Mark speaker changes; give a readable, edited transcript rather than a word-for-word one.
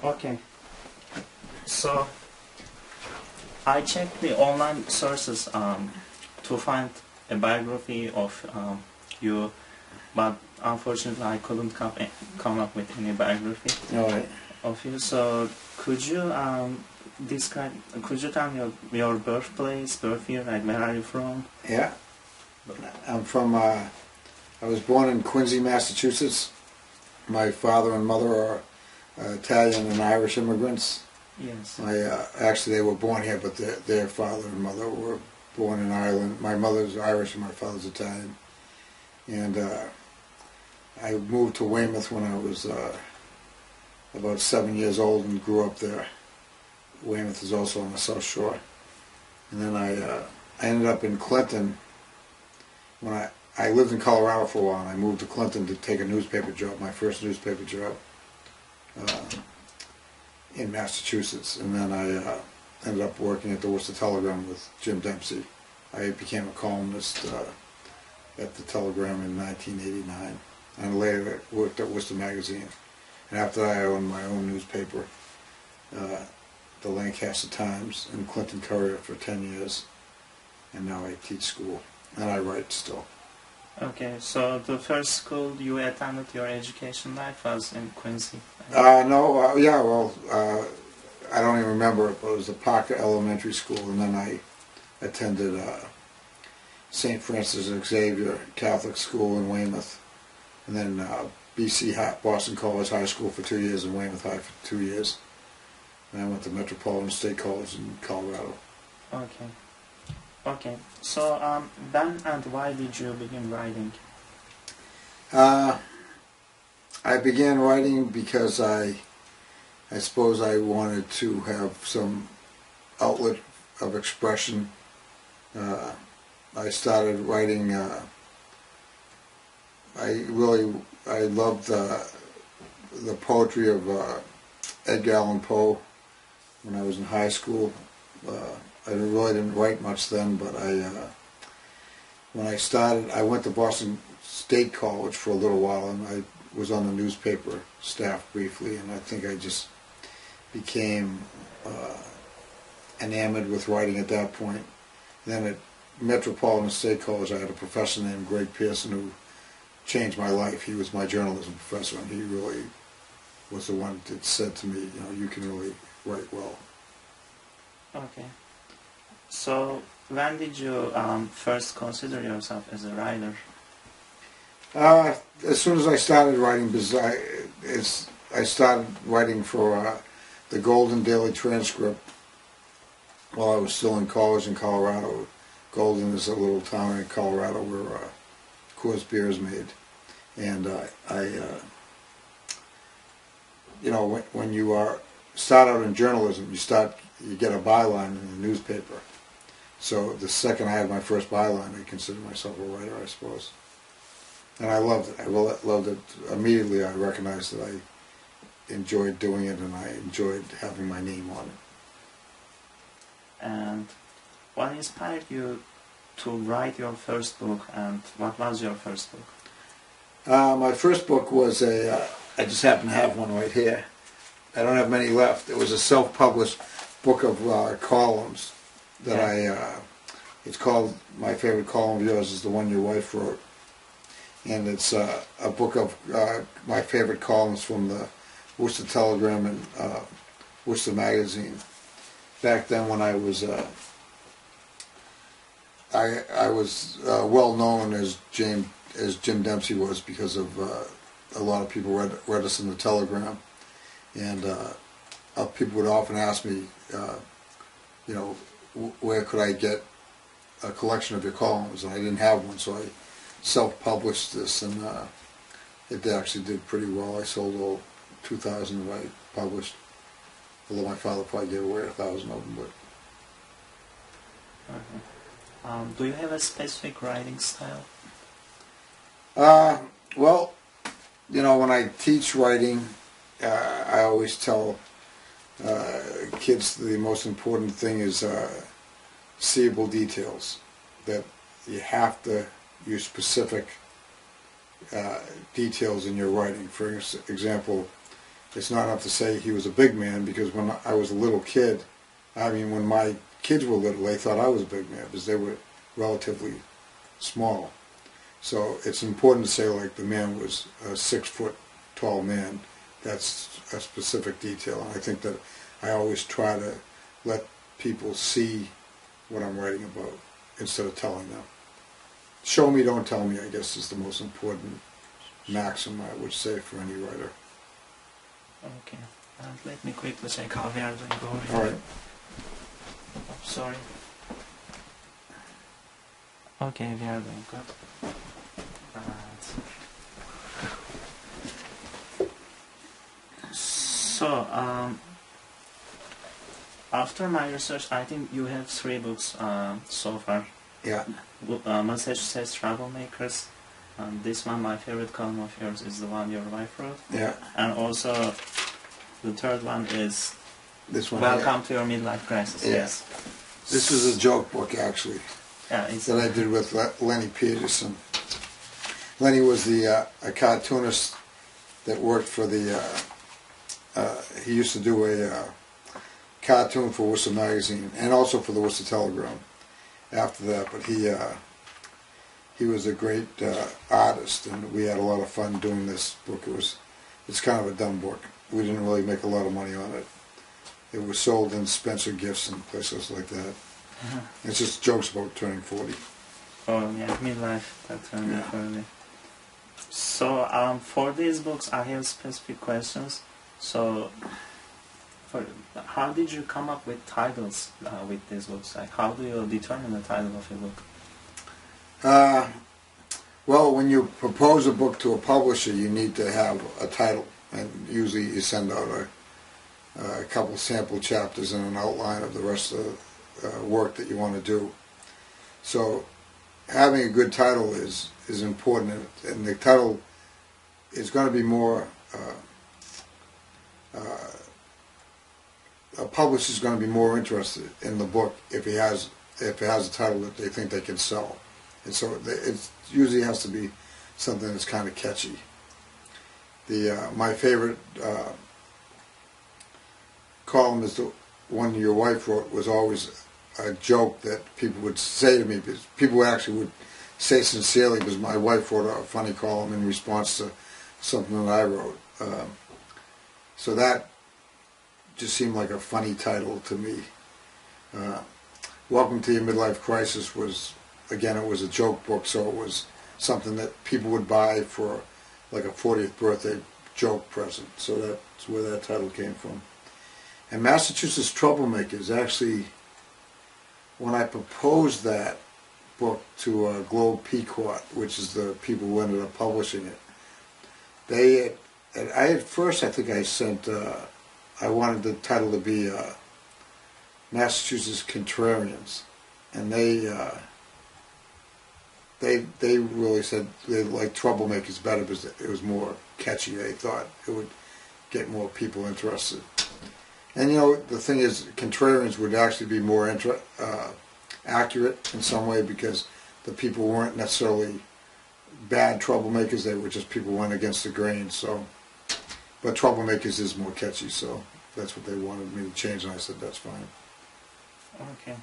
Speaker 1: Okay. So I checked the online sources to find a biography of you, but unfortunately I couldn't come up with any biography of you. So could you could you tell me your birthplace, birth year, like where are you from?
Speaker 2: Yeah, I'm from, I was born in Quincy, Massachusetts. My father and mother are Italian and Irish immigrants.
Speaker 1: Yes.
Speaker 2: Actually, they were born here, but their father and mother were born in Ireland. My mother's Irish and my father's Italian. And I moved to Weymouth when I was about 7 years old and grew up there. Weymouth is also on the South Shore. And then I ended up in Clinton. When I lived in Colorado for a while, and I moved to Clinton to take a newspaper job, my first newspaper job in Massachusetts. And then I ended up working at the Worcester Telegram with Jim Dempsey. I became a columnist at the Telegram in 1989, and later worked at Worcester Magazine. And after that, I owned my own newspaper, the Lancaster Times and Clinton Courier for 10 years. And now I teach school, and I write still.
Speaker 1: Okay, so the first school you attended your education life was in Quincy?
Speaker 2: No, yeah, well, I don't even remember it, but it was the Parker Elementary School, and then I attended St. Francis Xavier Catholic School in Weymouth, and then Boston College High School for 2 years, and Weymouth High for 2 years. And I went to Metropolitan State College in Colorado.
Speaker 1: Okay. Okay, so when and why did you begin writing?
Speaker 2: I began writing because I suppose I wanted to have some outlet of expression. I started writing. I loved the poetry of Edgar Allan Poe when I was in high school. I really didn't write much then, but when I started, I went to Boston State College for a little while, and I was on the newspaper staff briefly, and I think I just became enamored with writing at that point. Then at Metropolitan State College, I had a professor named Greg Pearson who changed my life. He was my journalism professor, and he really was the one that said to me, you know, you can really write well.
Speaker 1: Okay. So, when did you first consider yourself as a writer?
Speaker 2: As soon as I started writing, because I started writing for the Golden Daily Transcript while I was still in college in Colorado. Golden is a little town in Colorado where Coors beer is made, and you know, when you start out in journalism, you get a byline in the newspaper. So the second I had my first byline, I considered myself a writer, I suppose. And I loved it. I loved it. Immediately I recognized that I enjoyed doing it, and I enjoyed having my name on it.
Speaker 1: And what inspired you to write your first book, and what was your first book?
Speaker 2: My first book was I just happen to have one right here. I don't have many left. It was a self-published book of columns that it's called My Favorite Column of Yours is the One Your Wife Wrote. And it's a book of my favorite columns from the Worcester Telegram and Worcester Magazine. Back then, when I was well known as Jim Dempsey was, because of a lot of people read us in the Telegram, and people would often ask me, you know, where could I get a collection of your columns, and I didn't have one, so I self-published this, and it actually did pretty well. I sold all 2,000 that I published, although my father probably gave away 1,000 of them. But
Speaker 1: do you have a specific writing style?
Speaker 2: Well, you know, when I teach writing, I always tell kids the most important thing is seeable details, that you have to use specific details in your writing. For example, It's not enough to say he was a big man, because when I was a little kid, I mean, when my kids were little, they thought I was a big man because they were relatively small. So it's important to say, like, the man was a 6-foot tall man. That's a specific detail, and I think that I always try to let people see what I'm writing about instead of telling them. Show me, don't tell me, I guess, is the most important maxim I would say for any writer.
Speaker 1: Okay, let me quickly check how we are doing over here.
Speaker 2: All right.
Speaker 1: Oh, sorry. Okay, we are doing good. Right. So, after my research, I think you have 3 books so far.
Speaker 2: Yeah.
Speaker 1: Massachusetts Troublemakers. This one, my favorite column of yours, is the one your wife wrote.
Speaker 2: Yeah.
Speaker 1: And also, the 3rd one is
Speaker 2: This one.
Speaker 1: Welcome to Your Midlife Crisis.
Speaker 2: Yeah.
Speaker 1: Yes.
Speaker 2: This was a joke book, actually,
Speaker 1: Yeah, it's
Speaker 2: that I did with Lenny Peterson. Lenny was a cartoonist that worked for the. He used to do a cartoon for Worcester Magazine and also for the Worcester Telegram. After that, but he was a great artist, and we had a lot of fun doing this book. It's kind of a dumb book. We didn't really make a lot of money on it. It was sold in Spencer Gifts and places like that. It's just jokes about turning 40.
Speaker 1: Oh yeah, midlife, that turning 40. So for these books, I have specific questions. So, how did you come up with titles with these books? Like, how do you determine the title of a book?
Speaker 2: Well, when you propose a book to a publisher, you need to have a title, and usually you send out a couple sample chapters and an outline of the rest of the work that you want to do. So, having a good title is important, and the title is going to be more. A publisher is going to be more interested in the book if it has a title that they think they can sell, and so it usually has to be something that's kind of catchy. My favorite column is the one your wife wrote. Was always a joke that people would say to me, because people actually would say sincerely, because my wife wrote a funny column in response to something that I wrote. So that just seemed like a funny title to me. Welcome to Your Midlife Crisis was, again, it was a joke book, so it was something that people would buy for like a 40th birthday joke present. So that's where that title came from. And Massachusetts Troublemakers, actually, when I proposed that book to Globe Pequot, which is the people who ended up publishing it, at first I think I sent, I wanted the title to be Massachusetts Contrarians, and they really said they liked Troublemakers better because it was more catchy. They thought it would get more people interested. And you know, the thing is, Contrarians would actually be more accurate in some way, because the people weren't necessarily bad troublemakers, they were just people who went against the grain. So, but Troublemakers is more catchy, so that's what they wanted me to change, and I said that's fine.
Speaker 1: Okay.